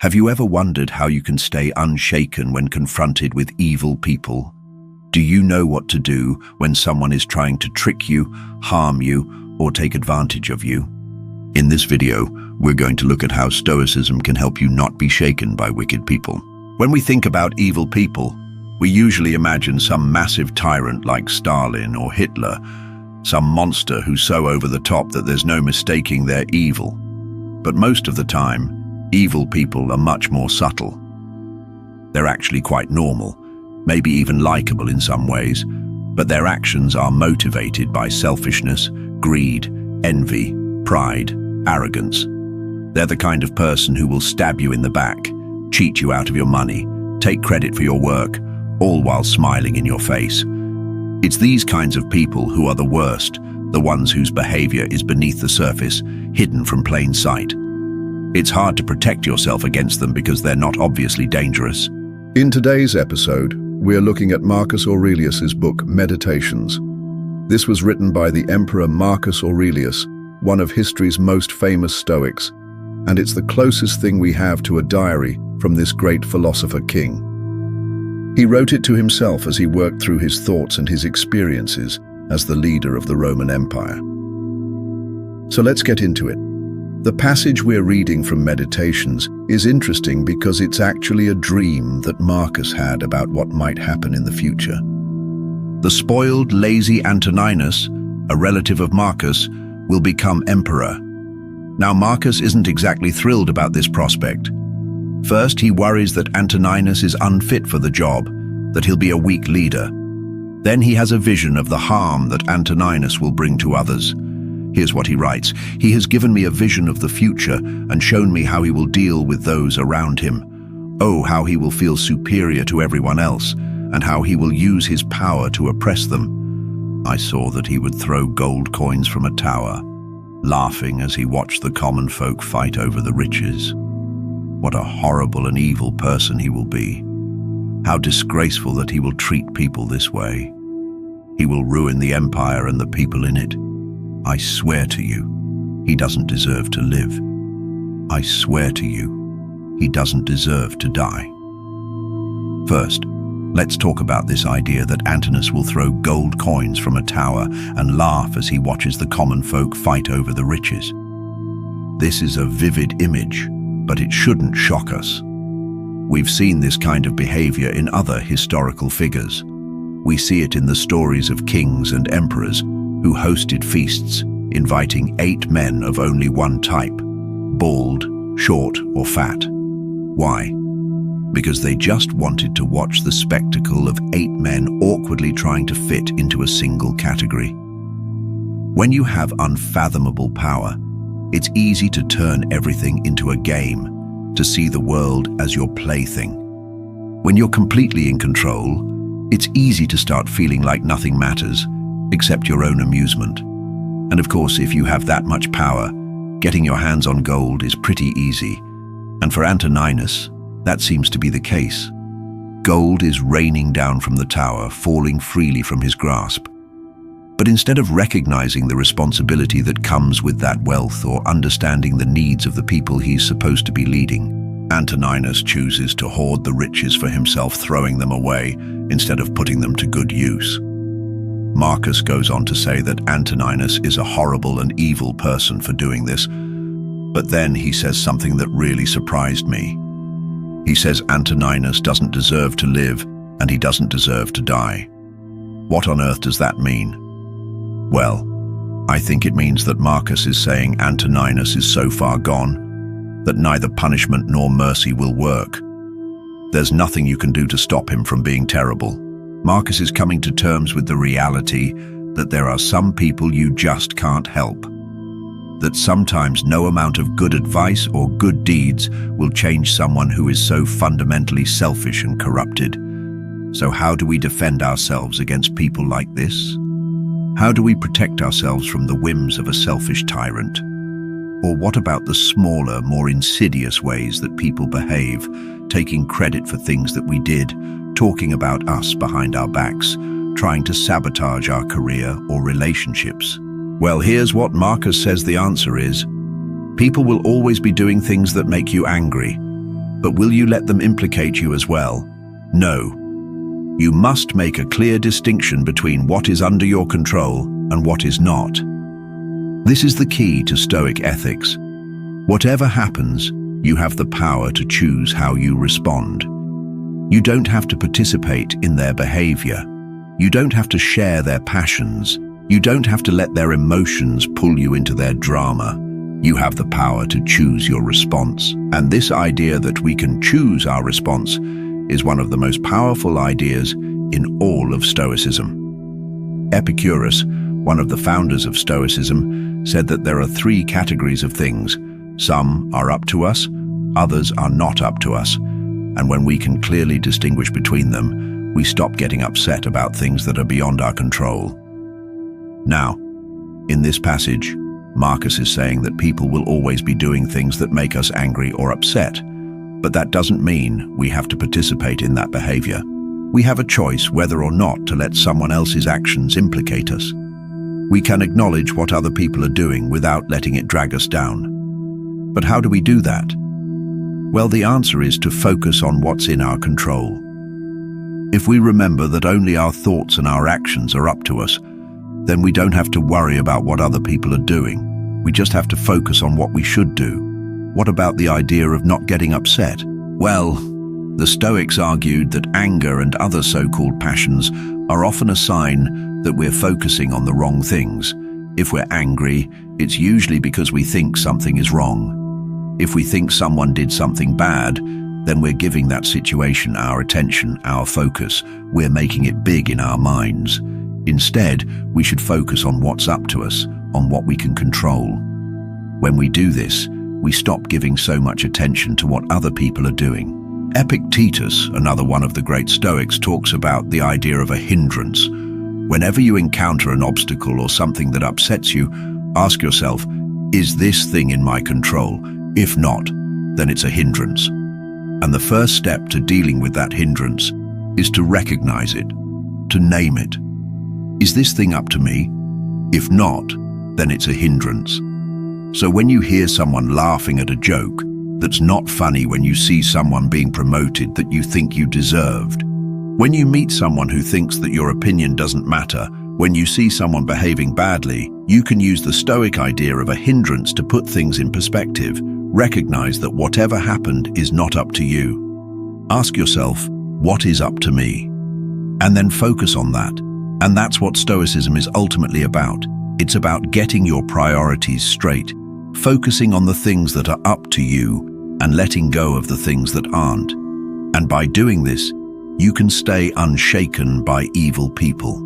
Have you ever wondered how you can stay unshaken when confronted with evil people? Do you know what to do when someone is trying to trick you, harm you, or take advantage of you? In this video, we're going to look at how Stoicism can help you not be shaken by wicked people. When we think about evil people, we usually imagine some massive tyrant like Stalin or Hitler, some monster who's so over the top that there's no mistaking they're evil. But most of the time, evil people are much more subtle. They're actually quite normal, maybe even likable in some ways, but their actions are motivated by selfishness, greed, envy, pride, arrogance. They're the kind of person who will stab you in the back, cheat you out of your money, take credit for your work, all while smiling in your face. It's these kinds of people who are the worst, the ones whose behavior is beneath the surface, hidden from plain sight. It's hard to protect yourself against them because they're not obviously dangerous. In today's episode, we're looking at Marcus Aurelius's book, Meditations. This was written by the Emperor Marcus Aurelius, one of history's most famous Stoics, and it's the closest thing we have to a diary from this great philosopher king. He wrote it to himself as he worked through his thoughts and his experiences as the leader of the Roman Empire. So let's get into it. The passage we're reading from Meditations is interesting because it's actually a dream that Marcus had about what might happen in the future. The spoiled, lazy Antoninus, a relative of Marcus, will become emperor. Now Marcus isn't exactly thrilled about this prospect. First, he worries that Antoninus is unfit for the job, that he'll be a weak leader. Then he has a vision of the harm that Antoninus will bring to others. Here's what he writes: "He has given me a vision of the future and shown me how he will deal with those around him. Oh, how he will feel superior to everyone else, and how he will use his power to oppress them. I saw that he would throw gold coins from a tower, laughing as he watched the common folk fight over the riches. What a horrible and evil person he will be. How disgraceful that he will treat people this way. He will ruin the empire and the people in it. I swear to you, he doesn't deserve to live. I swear to you, he doesn't deserve to die." First, let's talk about this idea that Antoninus will throw gold coins from a tower and laugh as he watches the common folk fight over the riches. This is a vivid image, but it shouldn't shock us. We've seen this kind of behavior in other historical figures. We see it in the stories of kings and emperors who hosted feasts, inviting 8 men of only one type: bald, short, or fat. Why? Because they just wanted to watch the spectacle of 8 men awkwardly trying to fit into a single category. When you have unfathomable power, it's easy to turn everything into a game, to see the world as your plaything. When you're completely in control, it's easy to start feeling like nothing matters, except your own amusement. And of course, if you have that much power, getting your hands on gold is pretty easy. And for Antoninus, that seems to be the case. Gold is raining down from the tower, falling freely from his grasp. But instead of recognizing the responsibility that comes with that wealth or understanding the needs of the people he's supposed to be leading, Antoninus chooses to hoard the riches for himself, throwing them away instead of putting them to good use. Marcus goes on to say that Antoninus is a horrible and evil person for doing this, but then he says something that really surprised me. He says Antoninus doesn't deserve to live and he doesn't deserve to die. What on earth does that mean? Well, I think it means that Marcus is saying Antoninus is so far gone that neither punishment nor mercy will work. There's nothing you can do to stop him from being terrible. Marcus is coming to terms with the reality that there are some people you just can't help. That sometimes no amount of good advice or good deeds will change someone who is so fundamentally selfish and corrupted. So how do we defend ourselves against people like this? How do we protect ourselves from the whims of a selfish tyrant? Or what about the smaller, more insidious ways that people behave, taking credit for things that we did, talking about us behind our backs, trying to sabotage our career or relationships? Well, here's what Marcus says the answer is. People will always be doing things that make you angry, But will you let them implicate you as well? No. You must make a clear distinction between what is under your control and what is not. This is the key to Stoic ethics. Whatever happens, you have the power to choose how you respond. You don't have to participate in their behavior. You don't have to share their passions. You don't have to let their emotions pull you into their drama. You have the power to choose your response. And this idea that we can choose our response is one of the most powerful ideas in all of Stoicism. Epicurus, one of the founders of Stoicism, said that there are three categories of things. Some are up to us, others are not up to us. And when we can clearly distinguish between them, we stop getting upset about things that are beyond our control. Now, in this passage, Marcus is saying that people will always be doing things that make us angry or upset, but that doesn't mean we have to participate in that behavior. We have a choice whether or not to let someone else's actions implicate us. We can acknowledge what other people are doing without letting it drag us down. But how do we do that? Well, the answer is to focus on what's in our control. If we remember that only our thoughts and our actions are up to us, then we don't have to worry about what other people are doing. We just have to focus on what we should do. What about the idea of not getting upset? Well, the Stoics argued that anger and other so-called passions are often a sign that we're focusing on the wrong things. If we're angry, it's usually because we think something is wrong. If we think someone did something bad, then we're giving that situation our attention, our focus. We're making it big in our minds. Instead, we should focus on what's up to us, on what we can control. When we do this, we stop giving so much attention to what other people are doing. Epictetus, another one of the great Stoics, talks about the idea of a hindrance. Whenever you encounter an obstacle or something that upsets you, ask yourself, is this thing in my control? If not, then it's a hindrance. And the first step to dealing with that hindrance is to recognize it, to name it. Is this thing up to me? If not, then it's a hindrance. So when you hear someone laughing at a joke that's not funny, when you see someone being promoted that you think you deserved, when you meet someone who thinks that your opinion doesn't matter, when you see someone behaving badly, you can use the Stoic idea of a hindrance to put things in perspective. Recognize that whatever happened is not up to you. Ask yourself, what is up to me? And then focus on that. And that's what Stoicism is ultimately about. It's about getting your priorities straight, focusing on the things that are up to you and letting go of the things that aren't. And by doing this, you can stay unshaken by evil people.